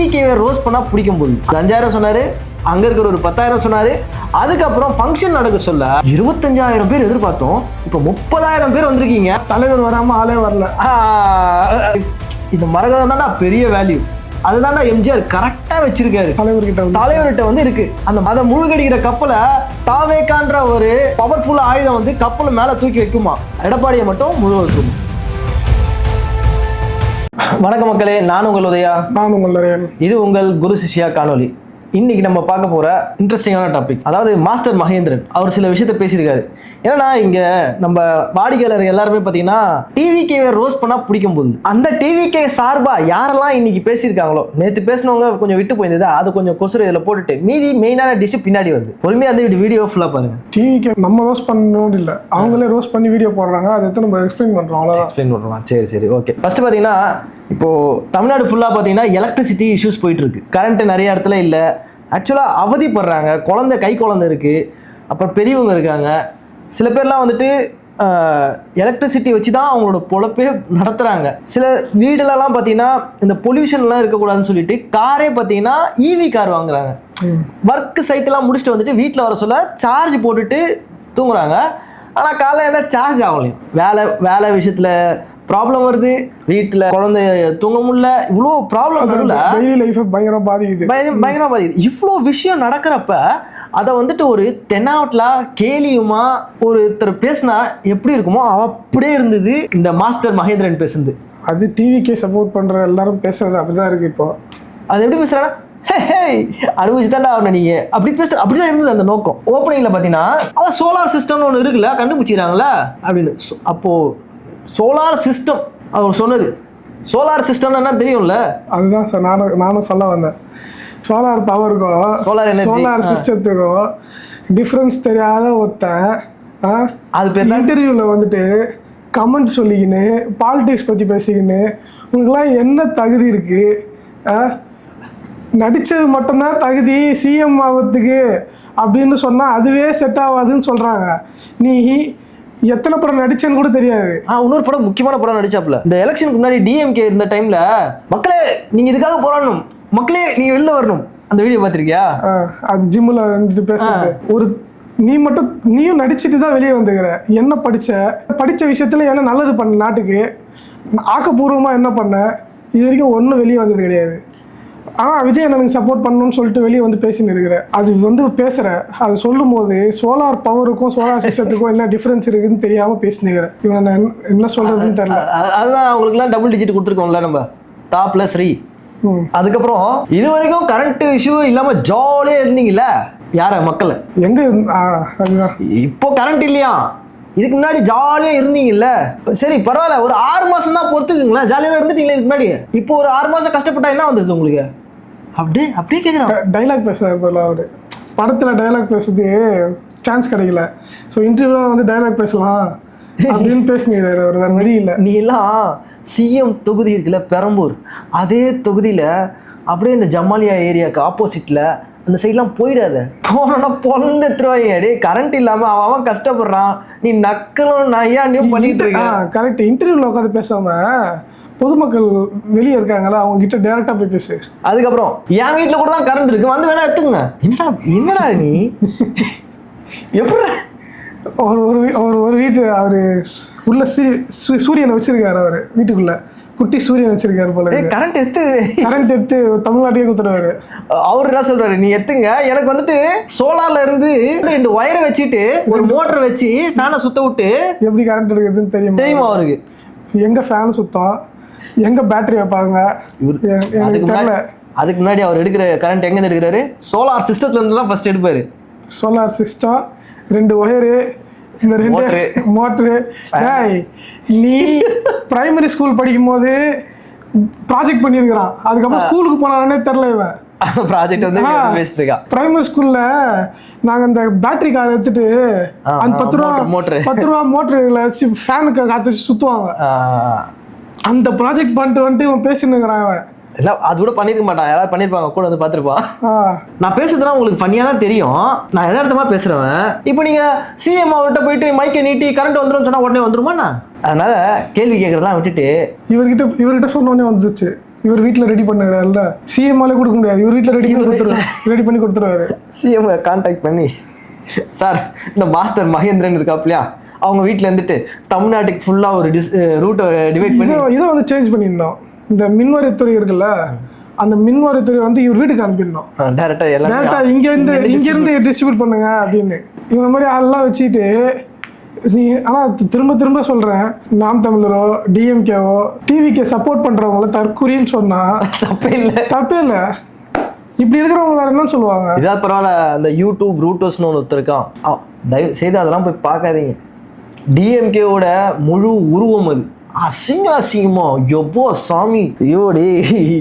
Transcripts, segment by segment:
டிவிகேவை roast பண்ணா பிடிக்கும் போது 5,000 சொன்னாரு, அங்க இருக்கிற ஒரு 10,000 சொன்னாரு. அதுக்கப்புறம் ஃபங்க்ஷன் நடக்க சொல்ல 25,000 பேர் எதிர்பார்த்தோம். இப்போ 30,000 பேர் வந்திருக்கீங்க. தலைவர் வராம ஆளே வரல. இந்த மரகதம் தான்டா பெரிய வேல்யூ. அதுதான்டா எம்ஜிஆர் கரெக்டா வச்சிருக்காரு. தலைவர்கிட்ட வந்து இருக்கு. அந்த அதை முழுகடிக்கிற கப்பலை தாவேக்கான்ற ஒரு பவர்ஃபுல் ஆயுதம் வந்து கப்பலை மேல தூக்கி வைக்குமா, எடப்பாடியை மட்டும் முழு வைக்குமா. வணக்கம் மக்களே, நான் உங்கள் உதயா. நான் உங்கள் நரேன். இது உங்கள் குரு சிஷ்யா காணொலி. இன்னைக்கு நம்ம பார்க்க போற இன்ட்ரெஸ்டிங்கான டாபிக், அதாவது மாஸ்டர் மகேந்திரன் அவர் சில விஷயத்த பேசியிருக்காரு. ஏன்னா இங்க நம்ம வாடிக்கையாளர் எல்லாருமே பார்த்தீங்கன்னா டிவிகேவை ரோஸ்ட் பண்ணா பிடிக்கும் போது அந்த டிவிகே சார்பா யாரெல்லாம் இன்னைக்கு பேசியிருக்காங்களோ, நேற்று பேசினவங்க கொஞ்சம் விட்டு போயிருந்தது, அது கொஞ்சம் கொசுறு இதில் போட்டுட்டு மீதி மெயினான டிஷ் பின்னாடி வருது. பொறுமையாக அந்த வீடியோ ஃபுல்லாக பாருங்க. டிவிகே நம்ம ரோஸ்ட் பண்ணணும் இல்லை, அவங்களே ரோஸ்ட் பண்ணி வீடியோ போடுறாங்க, அதை எடுத்து நம்ம எக்ஸ்பிளைன் பண்ணுறோம். அவ்வளோதான், எக்ஸ்பிளைன் பண்ணுறோம். சரி ஓகே. ஃபர்ஸ்ட் பார்த்தீங்கன்னா இப்போ தமிழ்நாடு ஃபுல்லாக பார்த்தீங்கன்னா எலக்ட்ரிசிட்டி இஷ்யூஸ் போயிட்டு இருக்கு. கரண்ட் நிறைய இடத்துல இல்லை, ஆக்சுவலாக அவதிப்படுறாங்க. கை குழந்தை இருக்குது, அப்புறம் பெரியவங்க இருக்காங்க. சில பேர்லாம் வந்துட்டு எலக்ட்ரிசிட்டி வச்சு தான் அவங்களோட பொழப்பே நடத்துகிறாங்க. சில வீடுலலாம் பார்த்தீங்கன்னா இந்த பொல்யூஷன்லாம் இருக்கக்கூடாதுன்னு சொல்லிட்டு காரே பார்த்தீங்கன்னா இவி கார் வாங்குறாங்க. ஒர்க் சைட்டெல்லாம் முடிச்சுட்டு வந்துட்டு வீட்டில் வர சொல்ல சார்ஜ் போட்டுட்டு தூங்குறாங்க. ஆனால் காலையில் எதாவது சார்ஜ் ஆகலையும். வேலை விஷயத்தில் ப்ராப்ளம் வருது, வீட்டில் குழந்தை தூங்க முடியல, இவ்வளோ ப்ராப்ளம் டெய்லி லைஃப் பயங்கரமாக பாதிக்குது. இவ்வளோ விஷயம் நடக்கிறப்ப அதை வந்துட்டு ஒரு தென்னாவட்டில் கேலியுமா ஒருத்தர் பேசினா எப்படி இருக்குமோ அப்படியே இருந்தது இந்த மாஸ்டர் மகேந்திரன் பேசுனது. அது டிவிக்கே சப்போர்ட் பண்ணுற எல்லாரும் பேசுறது அப்படிதான் இருக்கு. இப்போ அது எப்படி பேசுறாங்கன்னா அனுபவிச்சு தாண்டா ஆகணும் நீங்க அப்படி அப்படிதான் இருந்தது அந்த நோக்கம். ஓப்பனிங்ல பாத்தீங்கன்னா அதான் சோலார் சிஸ்டம்னு ஒன்று இருக்குல்ல, கண்டுபிடிச்சிக்கிறாங்களா அப்படின்னு. அப்போ சோலார் சிஸ்டம் அவர் சொன்னது, சோலார் சிஸ்டம்னா என்ன தெரியும்ல? அதுதான் சார் நானும் சொல்ல வந்தேன். சோலார் பவருக்கும் சோலார் சிஸ்டத்துக்கும் டிஃப்ரென்ஸ் தெரியாத ஒருத்தன் அது பேர் இன்டர்வியூவில் வந்துட்டு கமெண்ட் சொல்லிக்கின்னு பாலிடிக்ஸ் பற்றி பேசிக்கின்னு உங்களுக்குலாம் என்ன தகுதி இருக்கு? நடித்தது மட்டும்தான் தகுதி சிஎம் ஆகிறதுக்கு அப்படின்னு சொன்னால் அதுவே செட் ஆகாதுன்னு சொல்கிறாங்க. நீ எத்தனை படம் நடிச்சேன்னு கூட தெரியாது. இன்னொரு படம், முக்கியமான படம் நடிச்சாப்புல இந்த எலெக்ஷனுக்கு முன்னாடி டிஎம்கே இருந்த டைம்ல, மக்களே நீங்க இதுக்காக போராடணும், மக்களே நீங்க வெளில வரணும். அந்த வீடியோ பார்த்திருக்கியா? அது ஜிம்மில் வந்துட்டு பேசுறது. ஒரு நீயும் நடிச்சுட்டு தான் வெளியே வந்துக்கிற. என்ன படித்த விஷயத்துல என்ன நல்லது பண்ண, நாட்டுக்கு ஆக்கப்பூர்வமாக என்ன பண்ண, இது வரைக்கும் ஒன்றும் வெளியே வந்தது கிடையாது. ஆனால் விஜய் எனக்கு சப்போர்ட் பண்ணணும்னு சொல்லிட்டு வெளியே வந்து பேசின்னு இருக்கிறேன். அது வந்து பேசுகிறேன், அது சொல்லும் போது சோலார் பவருக்கும் சோலார் சிஸ்டத்துக்கும் என்ன டிஃப்ரென்ஸ் இருக்குன்னு தெரியாமல் பேசினுக்கிறேன். இவன் நான் என்ன சொல்கிறதுன்னு தெரியல. அதுதான் அவங்களுக்குலாம் டபுள் டிஜிட் கொடுத்துருக்கோம்ல நம்ம, +3. அதுக்கப்புறம் இது வரைக்கும் கரண்ட் இஷ்யூ இல்லாமல் ஜாலியாக இருந்தீங்கல்ல யார மக்கள் எங்கே? அதுதான் இப்போ கரண்ட் இல்லையா, இதுக்கு முன்னாடி ஜாலியா இருந்தீங்கல்ல. சரி பரவாயில்ல, ஒரு 6 மாசம் தான் பொறுத்துக்குங்களேன், ஜாலியாக தான் இருந்துட்டீங்களே இதுக்கு முன்னாடி. இப்போ ஒரு 6 மாசம் கஷ்டப்பட்டா என்ன வந்துருச்சு உங்களுக்கு? அப்படியே கேட்குறேன். டைலாக் பேசுறாரு போல அவரு. படத்துல டைலாக் பேசுறது சான்ஸ் கிடைக்கல, ஸோ இன்டர்வியூலாம் வந்து டைலாக் பேசலாம் அப்படின்னு பேசுனீங்க. அவர் வேற வழி இல்லை. நீ எல்லாம் சிஎம் தொகுதி இருக்குல்ல பெரம்பூர், அதே தொகுதியில அப்படியே இந்த ஜமாலியா ஏரியாவுக்கு ஆப்போசிட்ல அந்த சைட்லாம் போயிடாத. போனோன்னா பொழுது எடுத்துருவாங்க. டே கரண்ட் இல்லாமல் அவன் கஷ்டப்படுறான், நீ நக்கலும் நையாண்டியும் பண்ணிட்டு இருக்க. கரெக்ட். இன்டர்வியூவில் உட்காந்து பேசாம பொதுமக்கள் வெளியே இருக்காங்களா, அவங்க கிட்ட டைரக்டா போய் பேசு. அதுக்கப்புறம் என் வீட்டில் கூட தான் கரண்ட் இருக்கு, வந்து வேணா எடுத்துங்க. என்னடா நீ எப்படி ஒரு வீட்டு அவரு உள்ள சூரியனை வச்சிருக்காரு. அவரு வீட்டுக்குள்ள குட்டி சூரியன் வச்சிருக்காரு போல. கரண்ட் எடுத்து தமிழ்நாட்டையே கொடுத்துருவாரு. அவர் என்ன சொல்றாரு, நீ எத்துங்க, எனக்கு வந்துட்டு சோலார்ல இருந்து 2 ஒயரை வச்சுட்டு ஒரு மோட்டர் வச்சு ஃபேனை சுத்த விட்டு எப்படி கரண்ட் எடுக்குதுன்னு தெரியுமா அவருக்கு? எங்க ஃபேன் சுத்தம், எங்க பேட்டரி வைப்பாங்க. அதுக்கு முன்னாடி அவர் எடுக்கிற கரண்ட் எங்க இருந்து எடுக்கிறாரு? சோலார் சிஸ்டத்துல இருந்து தான் ஃபர்ஸ்ட் எடுப்பாரு. சோலார் சிஸ்டம், 2 ஒயரு, இந்த 2 மோட்டரு. நீ பிரைமரி ஸ்கூல் படிக்கும் போது ப்ராஜெக்ட் பண்ணியிருக்கிறான், அதுக்கப்புறம் ஸ்கூலுக்கு போனானே தெரியல. இவன் ப்ராஜெக்ட் வந்து பேசிட்டு இருக்கா. பிரைமரி ஸ்கூல்ல நாங்க அந்த பேட்டரி கார் எடுத்துட்டு அந்த 10 ரூபா மோட்டர்ல வச்சு ஃபேனுக்கு காத்து வச்சு சுத்துவாங்க. அந்த ப்ராஜெக்ட் பண்ணிட்டு வந்துட்டு இவன் பேசினுக்கிறான். அவன் இல்லை அது கூட பண்ணியிருக்க மாட்டான், யாராவது பண்ணியிருப்பாங்க, கூட வந்து பார்த்துருப்பான். நான் பேசுறதுலாம் உங்களுக்கு ஃபன்னியாக தான் தெரியும், நான் யதார்த்தமாக பேசுகிறவன். இப்போ நீங்கள் சிஎம் அவர்கிட்ட போயிட்டு மைக்கை நீட்டி கரண்ட் வந்துடும் சொன்னால் உடனே வந்துருமாண்ணா? அதனால கேள்வி கேட்குறதெல்லாம் விட்டுட்டு இவர்கிட்ட சொன்னோடனே வந்துச்சு. இவர் வீட்டில் ரெடி பண்ணுறாருல்ல, சிஎம்ஆலே கொடுக்க முடியாது, இவர் வீட்டில் ரெடி பண்ணி கொடுத்துருவாரு. சிஎம் கான்டாக்ட் பண்ணி, சார் இந்த மாஸ்டர் மகேந்திரன் இருக்காப்லையா, அவங்க வீட்டில் இருந்துட்டு தமிழ்நாட்டுக்கு ஃபுல்லாக ஒரு ரூட்டை டிவைட் பண்ணி இதை வந்து சேஞ்ச் பண்ணிடணும். இந்த மின்வாரித்துறை இருக்குல்ல, அந்த மின்வாரித்துறை வந்து இவர் வீட்டுக்கு அனுப்பிடணும். டேரெக்டாக இங்கேருந்து டிஸ்ட்ரிபியூட் பண்ணுங்க அப்படின்னு. இவங்க மாதிரி ஆள்லாம் வச்சுக்கிட்டு நீ, ஆனால் திரும்ப சொல்கிறேன், நாம் தமிழரோ டிஎம்கேவோ டிவிக்கே சப்போர்ட் பண்ணுறவங்கள தற்கொலைன்னு சொன்னால் தப்பே இல்லை. இப்படி இருக்கிறவங்க வேறு என்ன சொல்லுவாங்க? இதாவது பரவாயில்ல, அந்த யூடியூப் ரூட்டர்ஸ்னு ஒன்று இருக்கான், தயவு செய்து அதெல்லாம் போய் பார்க்காதீங்க. டிஎம்கேவோட முழு உருவம் அது. அசிங்கமா எப்போ சாமி, ஐயோடி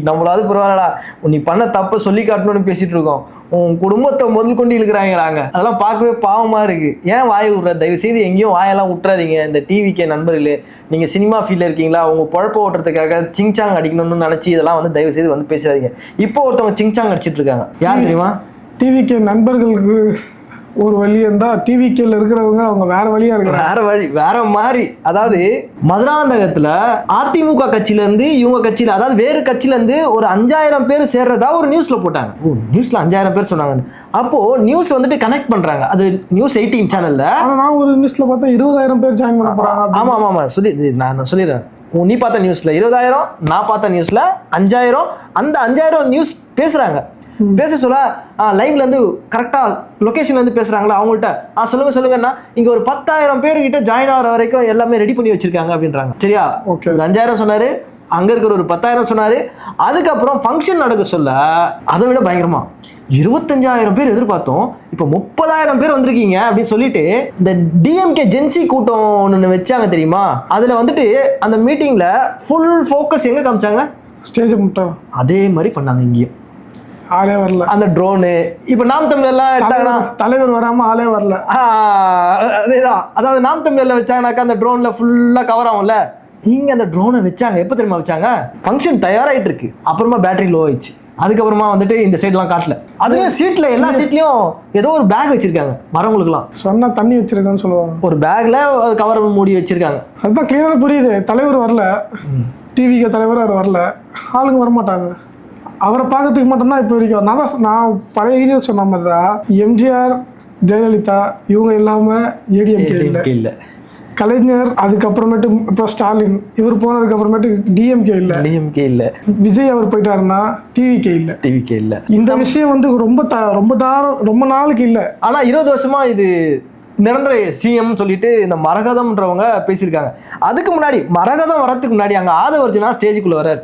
நம்மளாவது பரவாயில்லடா, நீ பண்ண தப்ப சொல்லி காட்டணும்னு பேசிட்டு இருக்கோம், உன் குடும்பத்தை முதல் கொண்டு இழுக்கிறாங்களாங்க. அதெல்லாம் பார்க்கவே பாவமா இருக்கு. ஏன் வாய் விட்ற? தயவு செய்து எங்கேயும் வாயெல்லாம் விட்டுறாதீங்க. இந்த டிவிக்கே நண்பர்களே, நீங்க சினிமா ஃபீல்ட்ல இருக்கீங்களா, உங்க பொழப்ப ஓட்டுறதுக்காக சிங்சாங் அடிக்கணும்னு நினைச்சு இதெல்லாம் வந்து தயவு செய்து வந்து பேசாதீங்க. இப்போ ஒருத்தவங்க சிங்சாங் அடிச்சிட்டு இருக்காங்க, யார் தெரியுமா? டிவிக்கே நண்பர்களுக்கு ஒரு வழி இருந்தா டிவிக்கேல இருக்கிறவங்க அவங்க வேற வழியா இருக்காங்க, வேற வழி வேற மாதிரி. அதாவது மதுராந்தகத்துல அதிமுக கட்சியில இருந்து இவங்க கட்சியில, அதாவது வேறு கட்சியில இருந்து ஒரு 5000 பேர் சேர்றதா ஒரு நியூஸ்ல போட்டாங்க. ஓ, நியூஸ்ல 5000 பேர் சொன்னாங்க. அப்போ நியூஸ் வந்துட்டு கனெக்ட் பண்றாங்க, அது நியூஸ் 18 சேனல்ல. நான் ஒரு நியூஸ்ல பார்த்தா 20,000 பேர் ஜாயின் பண்ண போறாங்க. ஆமா சொல்லி நான் சொல்லிடுறேன். நீ பார்த்த நியூஸ்ல 20,000, நான் பார்த்த நியூஸ்ல 5000. அந்த 5000 நியூஸ் பேசுறாங்க. பேச சொல்ல லைவ்ல இருந்து கரெக்டா லொகேஷன்ல இருந்து பேசுறாங்களா, அவங்கள்ட்ட சொல்லுங்கன்னா இங்க ஒரு 10,000 பேர்கிட்ட ஜாயின் ஆகிற வரைக்கும் எல்லாமே ரெடி பண்ணி வச்சிருக்காங்க அப்படின்றாங்க. சரியா? ஓகே. 5000 சொன்னாரு, அங்க இருக்கிற ஒரு 10,000 சொன்னாரு. அதுக்கப்புறம் ஃபங்க்ஷன் நடக்க சொல்ல அதை விட பயங்கரமா 25,000 பேர் எதிர்பார்த்தோம், இப்போ 30,000 பேர் வந்திருக்கீங்க அப்படின்னு சொல்லிட்டு இந்த டிஎம்கே ஜென்சி கூட்டம் ஒன்று வச்சாங்க தெரியுமா? அதுல வந்துட்டு அந்த மீட்டிங்ல ஃபுல் ஃபோக்கஸ் எங்க காமிச்சாங்க? ஸ்டேஜ் மட்டும். அதே மாதிரி பண்ணாங்க இங்கேயும். ஆளே வரல. அந்த ட்ரோனு இப்போ நாம் தமிழர்லாம் எடுத்தாங்கன்னா தலைவர் வராம ஆளே வரல. அதேதான். அதாவது நாம் தமிழர்ல வச்சாங்கனாக்கா அந்த ட்ரோன்ல ஃபுல்லா கவர் ஆகும்ல. இங்க அந்த ட்ரோனை வச்சாங்க எப்போ தெரியுமா வச்சாங்க? ஃபங்க்ஷன் தயாராகிட்டு இருக்கு, அப்புறமா பேட்டரி லோ ஆயிடுச்சு. அதுக்கப்புறமா வந்துட்டு இந்த சைட்லாம் காட்டல. அதுலயும் சீட்ல எல்லா சீட்லயும் ஏதோ ஒரு பேக் வச்சிருக்காங்க. வரவங்களுக்குலாம் சொன்னா தண்ணி வச்சிருக்கான்னு சொல்லுவாங்க. ஒரு பேக்ல கவர் மூடி வச்சிருக்காங்க. அதுதான் கிளியரா புரியுது. தலைவர் வரல, டிவிக்கு தலைவர் அவர் வரல, ஆளுங்க வரமாட்டாங்க. அவரை பார்க்கறதுக்கு மட்டும்தான் இப்போ வரைக்கும். நான் பழைய வீடியோ சொன்ன மாதிரி தான், எம்ஜிஆர், ஜெயலலிதா இவங்க இல்லாமல் ஏடிஎம்கே இல்லை, கலைஞர், அதுக்கப்புறமேட்டு இப்போ ஸ்டாலின் இவர் போனதுக்கு அப்புறமேட்டு டிஎம்கே இல்லை, விஜய் அவர் போயிட்டாருன்னா டிவிகே இல்லை. இந்த விஷயம் வந்து ரொம்ப நாளுக்கு இல்லை. ஆனால் 20 வருஷமா இது நிரந்தர சிஎம் சொல்லிட்டு இந்த மரகதம்ன்றவங்க பேசியிருக்காங்க. அதுக்கு முன்னாடி மரகதம் வரதுக்கு முன்னாடி அங்கே ஆதவர்ஜுனா ஸ்டேஜுக்குள்ள வர்றாரு.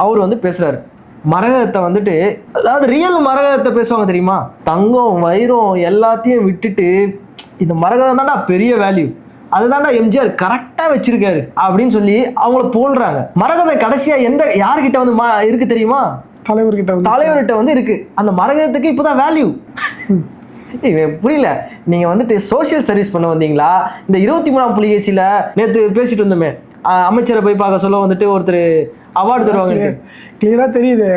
அவர் வந்து பேசுறாரு மரகதத்தை வந்துட்டு, அதாவது ரியல் மரகதத்தை பேசுவாங்க தெரியுமா? தங்கம் வைரம் எல்லாத்தையும் விட்டுட்டு இந்த மரகதம் தான்டா பெரிய வேல்யூ, அதுதான்டா எம்ஜிஆர் கரெக்டா வச்சிருக்காரு அப்படின்னு சொல்லி அவங்கள போல்றாங்க. மரகதம் கடைசியா யார்கிட்ட வந்து இருக்கு தெரியுமா? தலைவர்கிட்ட வந்து இருக்கு. அந்த மரகதத்துக்கு இப்போதான் வேல்யூ. புரியல. நீங்க வந்துட்டு சோசியல் சர்வீஸ் பண்ண வந்தீங்களா? இந்த 23ஆம் புலிகேசியில நேற்று பேசிட்டு இருந்தோமே, அமைச்சரை போய் பார்க்க சொல்ல வந்துட்டு ஒருத்தர் அவார்டு தருவாங்க. கிளியரா தெரியுது.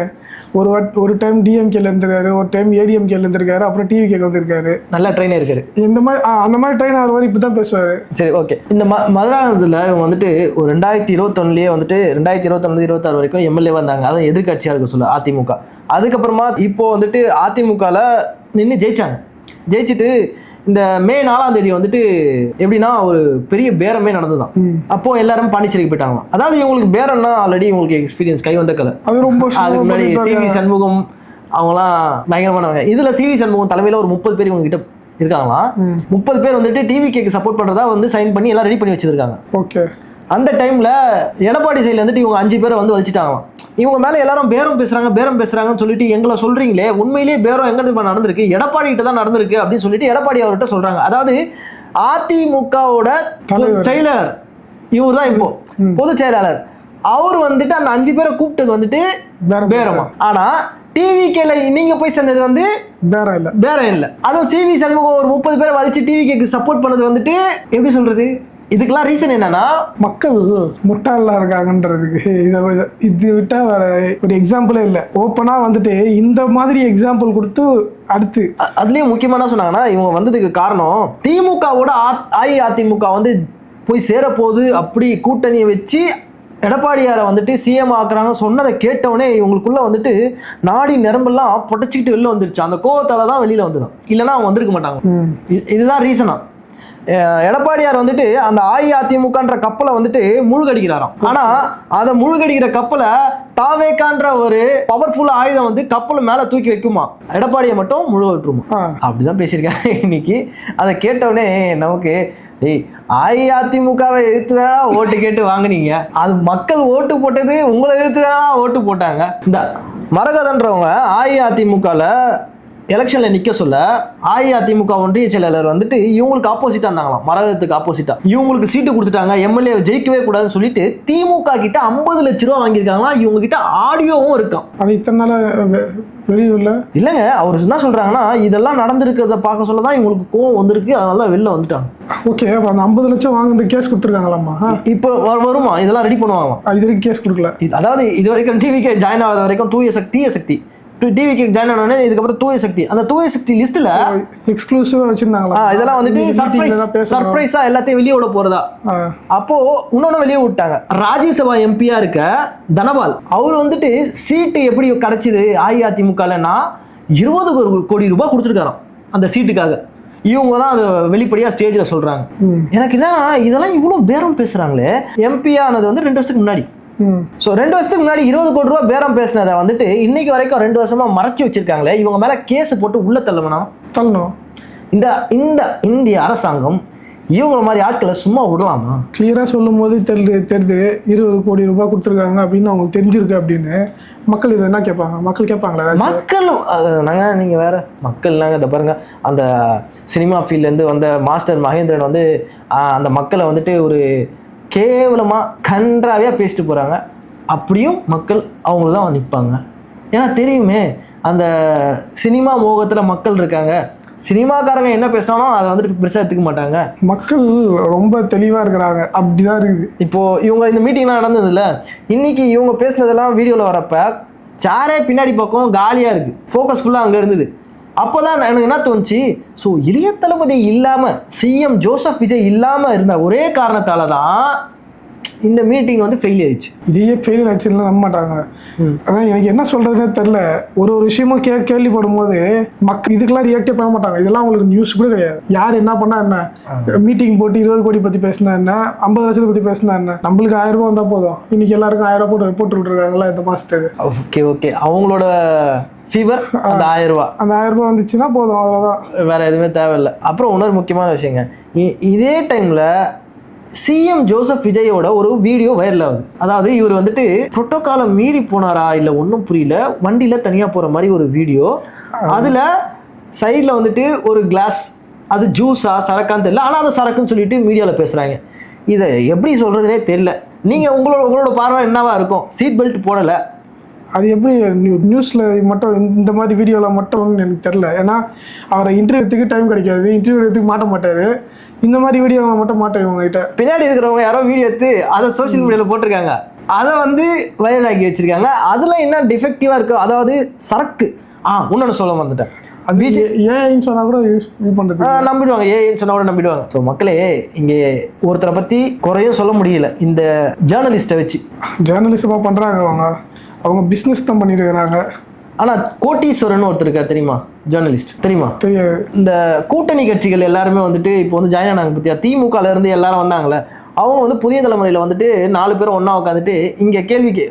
ஒரு டைம் டிஎம்கேல இருந்திருக்காரு, ஒரு டைம் ஏடிஎம்கேல இருந்திருக்காரு, அப்புறம் டிவிகேல வந்திருக்காரு. நல்லா ட்ரெயினர் இருக்காரு. இந்த மாதிரி அந்த மாதிரி ட்ரெயின் ஆகிற வரை இப்படிதான் பேசுவாரு. சரி, ஓகே. இந்த மதுராந்தகத்தில் இவங்க வந்துட்டு ஒரு 2021 வந்துட்டு 2021-26 வரைக்கும் எம்எல்ஏ வந்தாங்க. அதான் எதிர்கட்சியா இருக்க சொல்ல அதிமுக. அதுக்கப்புறமா இப்போ வந்துட்டு அதிமுகல நின்று ஜெயிச்சுட்டு இந்த மே 4ஆம் தேதி வந்துட்டு எப்படின்னா ஒரு பெரிய பேரமே நடந்துதான். அப்போ எல்லாரும் பாண்டிச்சேரிக்கு போயிட்டாங்க. அதாவது இவங்களுக்கு பேரம்னா ஆல்ரெடி இவங்களுக்கு எக்ஸ்பீரியன்ஸ், கை வந்த கலை. அதுக்கு முன்னாடி சிவி சண்முகம் அவங்கலாம் பயங்கரமானவங்க. இதுல சிவி சண்முகம் தலைமையில ஒரு 30 பேர் இவங்க கிட்ட இருக்காங்களாம். 30 பேர் வந்துட்டு டிவிகேக்கு சப்போர்ட் பண்றதா வந்து சைன் பண்ணி எல்லாம் ரெடி பண்ணி வச்சிருக்காங்க. ஓகே. அந்த டைம்ல எடப்பாடி சைட்ல வந்துட்டு இவங்க 5 பேரை வந்து வச்சுட்டாங்களாம். இவங்க மேல எல்லாரும் பேரம் பேசுறாங்கன்னு சொல்லிட்டு எங்களை சொல்றீங்களே, உண்மையிலேயே பேரம் எங்க நடந்திருக்கு? எடப்பாடி கிட்ட தான் நடந்திருக்கு அப்படின்னு சொல்லிட்டு எடப்பாடி அவர்கிட்ட சொல்றாங்க. அதாவது அதிமுகவோட செயலாளர் இவர் தான் இப்போ பொதுச் செயலாளர். அவர் வந்துட்டு அந்த 5 பேரை கூப்பிட்டது வந்துட்டு பேரமா. ஆனா டிவிகேல நீங்க போய் சேர்ந்தது வந்து பேரம் இல்ல. அதுவும் சிவி சண்முகம் ஒரு 30 பேரை வச்சு டிவிகேக்கு சப்போர்ட் பண்ணது வந்துட்டு எப்படி சொல்றது? இதுக்கெல்லாம் ரீசன் என்னன்னா, மக்கள் முட்டாளா இருக்காங்கன்றதுக்கு இது விட்டா வேற ஒரு எக்ஸாம்பிளே இல்லை. ஓப்பனா வந்துட்டு இந்த மாதிரி எக்ஸாம்பிள் கொடுத்து அடுத்து அதுலயும் முக்கியமான சொன்னாங்கன்னா, இவங்க வந்ததுக்கு காரணம் திமுகவோட அஇஅதிமுக வந்து போய் சேரப்போகுது அப்படி கூட்டணியை வச்சு எடப்பாடியாரை வந்துட்டு சிஎம் ஆக்குறாங்க சொன்னதை கேட்டவொடனே இவங்களுக்குள்ள வந்துட்டு நாடி நரம்பெல்லாம் புடைச்சிக்கிட்டு வெளில வந்துருச்சு. அந்த கோவத்தால தான் வெளியில வந்துடும், இல்லைன்னா அவங்க வந்திருக்க மாட்டாங்க. இதுதான் ரீசனா. எடப்பாடியார் வந்துட்டு அந்த அஇஅதிமுகன்ற கப்பலை வந்துட்டு முழுகடிக்கிறாராம். ஆனா அதை முழுகடிக்கிற கப்பலை தாவேக்கான்ற ஒரு பவர்ஃபுல் ஆயுதம் வந்து கப்பல் மேல தூக்கி வைக்குமா, எடப்பாடியை மட்டும் முழுக விட்டுருமா. அப்படிதான் பேசியிருக்காங்க இன்னைக்கு. அதை கேட்டவுடனே நமக்கு டேய், அஇஅதிமுகவை எதிர்த்துதானா ஓட்டு கேட்டு வாங்குனீங்க, அது மக்கள் ஓட்டு போட்டது உங்களை எதிர்த்துதானா ஓட்டு போட்டாங்க. இந்த மரகதன்றவங்க அஇஅதிமுகல எலெக்ஷன்ல நிக்க சொல்ல அஇஅதிமுக ஒன்றிய செயலாளர் வந்துட்டு இவங்களுக்கு ஆப்போசிட்டா இருந்தாங்களாம், மரகதத்துக்கு ஆப்போசிட்டா. இவங்களுக்கு சீட்டு கொடுத்துட்டாங்க, எம்எல்ஏ ஜெயிக்கவே கூடாதுன்னு சொல்லிட்டு திமுக கிட்ட 50 லட்ச ரூபா வாங்கியிருக்காங்களா. இவங்க கிட்ட ஆடியோவும் இருக்கான். அது இத்தனை நாள் வெளியே இல்லைங்க, அவர் என்ன சொல்றாங்கன்னா இதெல்லாம் நடந்திருக்கிறத பார்க்க சொல்லதான் இவங்களுக்கு கோவம் வந்திருக்கு, அதனால வெளில வந்துட்டாங்க. ஓகே, அப்போ அந்த 50 லட்சம் வாங்க கேஸ் கொடுத்துருக்காங்களாம்மா? இப்போ வருமா, இதெல்லாம் ரெடி பண்ணுவாங்களாம். இது வரைக்கும் கேஸ் கொடுக்கல. அதாவது இது வரைக்கும் டிவிக்கு ஜாயின் ஆகாத வரைக்கும் தீய சக்தி டிவிக்கு ஜாயின் ஆனோடனே இதுக்கப்புறம் தூய சக்தி, அந்த தூய சக்தி லிஸ்ட்ல எக்ஸ்க்ளூசிவா வச்சிருந்தாங்களா? இதெல்லாம் வந்துட்டு சர்ப்ரைஸா எல்லாத்தையும் வெளியே விட போறதா. அப்போ இன்னொன்னு வெளியே விட்டாங்க. ராஜ்யசபா எம்பியா இருக்க தனபால் அவர் வந்துட்டு சீட்டு எப்படி கிடைச்சது அஇஅதிமுகலன்னா 20 கோடி ரூபாய் கொடுத்துருக்காராம் அந்த சீட்டுக்காக. இவங்க தான் அதை வெளிப்படையா ஸ்டேஜ்ல சொல்றாங்க. எனக்கு என்ன இதெல்லாம் இவ்வளவு பேரம் பேசுறாங்களே. எம்பி ஆனது வந்து 2 வருஷத்துக்கு முன்னாடி. ஸோ 2 வருஷத்துக்கு முன்னாடி 20 கோடி ரூபா பேரம் பேசினதை வந்துட்டு இன்னைக்கு வரைக்கும் 2 வருஷமா மறைச்சு வச்சிருக்காங்களே. இவங்க மேல கேஸ் போட்டு உள்ள தள்ளணும். இந்த இந்த இந்திய அரசாங்கம் இவங்க மாதிரி ஆட்களை சும்மா விடலாமா? கிளியரா சொல்லும் போது தெரியுது 20 கோடி ரூபாய் கொடுத்துருக்காங்க அப்படின்னு அவங்களுக்கு தெரிஞ்சிருக்கு அப்படின்னு. மக்கள் இதை என்ன கேட்பாங்க? மக்கள் கேட்பாங்களா? மக்கள் நாங்கள் நீங்கள் வேற மக்கள் நாங்கள் இதை பாருங்க, அந்த சினிமா ஃபீல்ட்லேருந்து வந்த மாஸ்டர் மகேந்திரன் வந்து அந்த மக்களை வந்துட்டு ஒரு கேவலமாக கன்றாவியாக பேசிட்டு போகிறாங்க. அப்படியும் மக்கள் அவங்கள தான் நிற்பாங்க. ஏன்னா தெரியுமே அந்த சினிமா மோகத்தில் மக்கள் இருக்காங்க. சினிமாக்காரங்க என்ன பேசினாலும் அதை வந்துட்டு பெருசாக எடுத்துக்க மாட்டாங்க. மக்கள் ரொம்ப தெளிவாக இருக்கிறாங்க, அப்படிதான் இருக்குது. இப்போது இவங்க இந்த மீட்டிங்லாம் நடந்ததில்ல, இன்னைக்கு இவங்க பேசினதெல்லாம் வீடியோவில் வரப்ப சாரே பின்னாடி பக்கம் காலியாக இருக்குது, ஃபோக்கஸ் ஃபுல்லாக அங்கே இருந்தது. அப்போ தான் எனக்கு என்ன தோணுச்சு, ஸோ இளைய தளபதி இல்லாமல் சிஎம் ஜோசப் விஜய் இல்லாமல் இருந்த ஒரே காரணத்தால் தான் இந்த மீட்டிங் வந்து ஃபெயில் ஆயிடுச்சு. இதையே ஃபெயில் ஆச்சுன்னா நம்ப மாட்டாங்க. ஆனால் எனக்கு என்ன சொல்கிறதுனே தெரில. ஒரு விஷயமும் கேள்விப்படும் போது மக்கள் இதுக்கெல்லாம் ரியாக்டே பண்ண மாட்டாங்க. இதெல்லாம் அவங்களுக்கு நியூஸ் கூட கிடையாது. யார் என்ன பண்ணா என்ன, மீட்டிங் போட்டு 20 கோடி பற்றி பேசினா என்ன, 50 லட்சத்தை பற்றி பேசினா என்ன, நம்மளுக்கு 1000 ரூபா வந்தால் போதும். இன்னைக்கு எல்லாருக்கும் 1000 ரூபா போட்டு விட்டுருக்காங்களா இந்த மாதத்துக்கு. ஓகே அவங்களோட ஃபீவர் அந்த 1000 ரூபா, அந்த 1000 ரூபா வந்துச்சுன்னா போதும், அவ்வளோதான், வேற எதுவுமே தேவையில்லை. அப்புறம் இன்னொரு முக்கியமான விஷயங்க, இதே டைம்ல சிஎம் ஜோசப் விஜயோட ஒரு வீடியோ வைரல் ஆகுது. அதாவது இவர் வந்துட்டு புரோட்டோகாலை மீறி போனாரா இல்லை ஒன்றும் புரியல, வண்டியில் தனியாக போகிற மாதிரி ஒரு வீடியோ. அதில் சைடில் வந்துட்டு ஒரு கிளாஸ், அது ஜூஸா சரக்கான்னு தெரியல, ஆனால் அதை சரக்குன்னு சொல்லிட்டு மீடியாவில் பேசுகிறாங்க. இதை எப்படி சொல்கிறதுனே தெரியல. நீங்கள் உங்களோட பார்வை என்னவா இருக்கும்? சீட் பெல்ட் போடலை, அது எப்படி நியூஸில் மட்டும் இந்த மாதிரி வீடியோவில் மட்டும் எனக்கு தெரில. ஏன்னா அவரை இன்டர்வியூத்துக்கு டைம் கிடைக்காது, இன்டர்வியூ எடுத்துக்கு மாட்ட மாட்டார். இந்த மாதிரி வீடியோ மட்டும் மாட்டேன் இவங்ககிட்ட. பின்னாடி இருக்கிறவங்க யாரோ வீடியோ எடுத்து அதை சோசியல் மீடியாவில் போட்டிருக்காங்க, அதை வந்து வைரல் ஆக்கி வச்சிருக்காங்க. அதில் என்ன டிஃபெக்டிவாக இருக்குது, அதாவது சரக்கு. இன்னொன்று சொல்ல வந்துட்டேன், ஏன்னு சொன்னால் கூட யூஸ் பண்ணுறது நம்பிடுவாங்க, ஏன்னு சொன்னால் கூட நம்பிடுவாங்க. ஸோ மக்களே, இங்கே ஒருத்தரை பற்றி குறையும் சொல்ல முடியல. இந்த ஜேர்னலிஸ்ட்டை வச்சு ஜேர்னலிஸ்டாக பண்ணுறாங்க, அவங்க பிஸ்னஸ் தான் பண்ணிட்டு இருக்கிறாங்க. ஆனால் கோட்டீஸ்வரன் ஒருத்தர் இருக்கார் தெரியுமா? ஜேர்னலிஸ்ட் தெரியுமா? தெரியாது. இந்த கூட்டணி கட்சிகள் எல்லாருமே வந்துட்டு இப்போ வந்து ஜாயின் ஆனாங்க பற்றியா, திமுகல இருந்து எல்லாரும் வந்தாங்களே, அவங்க வந்து புதிய தலைமுறையில் வந்துட்டு 4 பேரும் ஒன்றா உட்காந்துட்டு இங்கே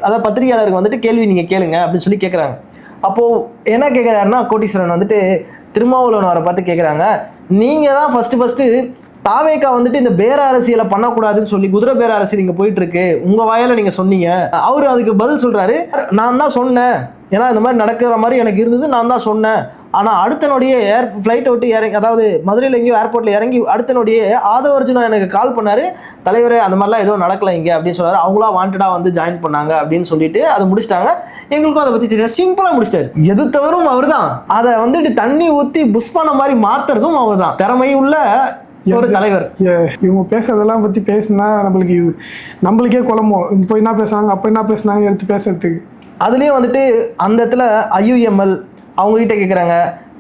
அதாவது பத்திரிகையாளருக்கு வந்துட்டு கேள்வி நீங்கள் கேளுங்க அப்படின்னு சொல்லி கேட்குறாங்க. அப்போது என்ன கேட்குறாருன்னா, கோட்டீஸ்வரன் வந்துட்டு திருமாவளவன் அவரை பார்த்து கேட்குறாங்க, நீங்கள் தான் ஃபஸ்ட்டு தாவேக்கா வந்துட்டு இந்த பேர அரசியலை பண்ணக்கூடாதுன்னு சொல்லி குதிரை பேர அரசியல் இங்கே போயிட்டு இருக்கு, உங்கள் வாயால் நீங்கள் சொன்னீங்க. அவர் அதுக்கு பதில் சொல்கிறாரு, நான் தான் சொன்னேன், ஏன்னா இந்த மாதிரி நடக்கிற மாதிரி எனக்கு இருந்தது, நான் தான் சொன்னேன். ஆனால் அடுத்த நொடியே ஃப்ளைட்டை விட்டு இறங்கி, அதாவது மதுரையில் எங்கேயோ ஏர்போர்ட்டில் இறங்கி அடுத்த நொடியே ஆதவர்ஜுனா எனக்கு கால் பண்ணார், தலைவரே அந்த மாதிரிலாம் எதுவும் நடக்கலை இங்கே அப்படின்னு சொன்னார், அவங்களா வாண்டடாக வந்து ஜாயின் பண்ணாங்க அப்படின்னு சொல்லிட்டு அதை முடிச்சிட்டாங்க. எங்களுக்கும் அதை பற்றி தெரியாது, சிம்பிளாக முடிச்சிட்டாரு. எது தவறும் அவர் தான், அதை வந்துட்டு தண்ணி ஊற்றி புஷ்பான மாதிரி மாற்றுறதும் அவர் தான். திறமை உள்ள ஒரு தலைவர். இவங்க பேசுறதெல்லாம் பற்றி பேசினா நம்மளுக்கே குழம்பும். இப்போ என்ன பேசுனாங்க, அப்போ என்ன பேசுனாங்க எடுத்து பேசுறதுக்கு. அதுலேயும் வந்துட்டு அந்த இடத்துல IUML அவங்ககிட்ட கேட்குறாங்க,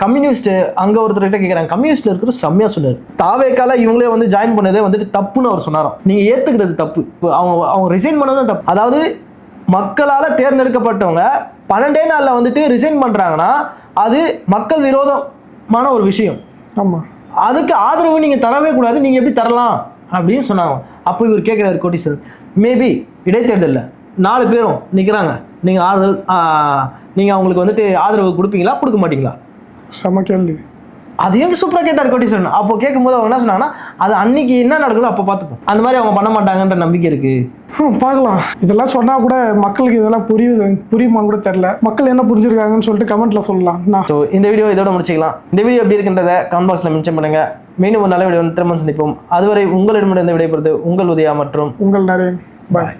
கம்யூனிஸ்ட் அங்கே ஒருத்தர்கிட்ட கேட்குறாங்க, கம்யூனிஸ்ட்ல இருக்கிற செம்மையாக சொன்னார், தாவேக்கால இவங்களே வந்து ஜாயின் பண்ணதே வந்துட்டு தப்புன்னு அவர் சொன்னாராம். நீங்கள் ஏற்றுக்கிறது தப்பு, இப்போ அவங்க ரிசைன் பண்ணதும் தப்பு. அதாவது மக்களால் தேர்ந்தெடுக்கப்பட்டவங்க 12 நாளில் வந்துட்டு ரிசைன் பண்ணுறாங்கன்னா அது மக்கள் விரோதமான ஒரு விஷயம். ஆமாம், அதுக்கு ஆதரவு நீங்கள் தரவே கூடாது, நீங்கள் எப்படி தரலாம் அப்படின்னு சொன்னாங்க. அப்போ இவர் கேட்குறாரு கோட்டீஸ்வரன், மேபி இடைத்தேர்தலில் 4 பேரும் நிற்கிறாங்க, நீங்கள் அவங்களுக்கு வந்துட்டு ஆதரவு கொடுப்பீங்களா கொடுக்க மாட்டீங்களா? செம கேள்வி. அது எங்க சூப்பராக கேட்டார் கோட்டீஸ்வரன். அப்போ கேட்கும்போது அவங்க என்ன சொன்னாங்கன்னா, அது அன்னைக்கு என்ன நடக்குதோ அப்போ பார்த்துப்போம், அந்த மாதிரி அவங்க பண்ண மாட்டாங்கன்ற நம்பிக்கை இருக்கு. பார்க்கலாம். இதெல்லாம் சொன்னால் கூட மக்களுக்கு இதெல்லாம் புரியுமான்னு கூட தெரில. மக்கள் என்ன புரிஞ்சிருக்காங்கன்னு சொல்லிட்டு கமெண்ட்ல சொல்லலாம். ஸோ இந்த வீடியோ இதோட முடிச்சிக்கலாம். இந்த வீடியோ எப்படி இருக்குன்றதை கமெண்ட் பாக்ஸில் மென்ஷன் பண்ணுங்க. மீண்டும் ஒரு நல்ல வீடியோ திரும்ப சந்திப்போம். அதுவரை உங்களிடமிருந்து விடைபெறுவது உங்கள் உதயா மற்றும் உங்கள் நரேன். பாய்.